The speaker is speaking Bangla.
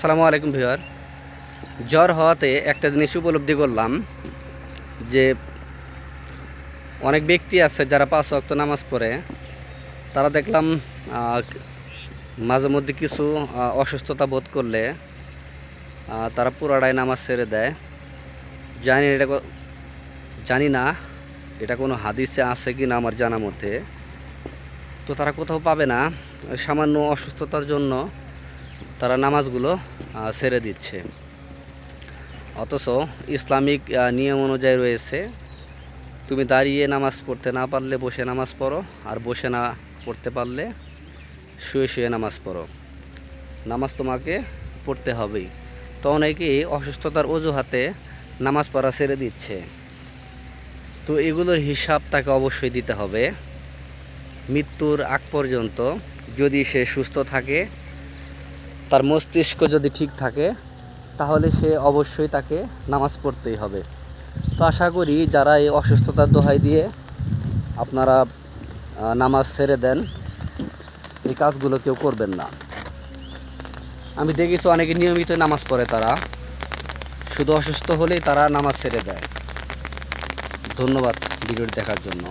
আসসালামু আলাইকুম ভিউয়ার। জ্বর হওয়াতে একটা জিনিস উপলব্ধি করলাম যে অনেক ব্যক্তি আছে যারা 5 ওয়াক্ত নামাজ পড়ে, তারা দেখলাম মাঝে মধ্যে কিছু অসুস্থতা বোধ করলে তারা পুরাটাই নামাজ ছেড়ে দেয়। জানি না এটা কোনো হাদিসে আছে কি না আমার জানার মধ্যে, তো তারা কোথাও পাবে না। সামান্য অসুস্থতার জন্য তারা নামাজগুলো ছেড়ে দিচ্ছে। অথচ ইসলামিক নিয়ম অনুযায়ী রয়েছে, তুমি দাঁড়িয়ে নামাজ পড়তে না পারলে বসে নামাজ পড়ো, আর বসে না পড়তে পারলে শুয়ে শুয়ে নামাজ পড়ো। নামাজ তোমাকে পড়তে হবেই। তো অনেকেই অসুস্থতার অজুহাতে নামাজ পড়া ছেড়ে দিচ্ছে। তো এগুলোর হিসাব তাকে অবশ্যই দিতে হবে। মৃত্যুর আগ পর্যন্ত যদি সে সুস্থ থাকে, তার মস্তিষ্ক যদি ঠিক থাকে, তাহলে সে অবশ্যই তাকে নামাজ পড়তেই হবে। তো আশা করি যারা এই অসুস্থতার দোহাই দিয়ে আপনারা নামাজ ছেড়ে দেন, এই কাজগুলো কেউ করবেন না। আমি দেখেছি অনেকে নিয়মিত নামাজ পড়ে, তারা শুধু অসুস্থ হলেই তারা নামাজ ছেড়ে দেয়। ধন্যবাদ ভিডিওটি দেখার জন্য।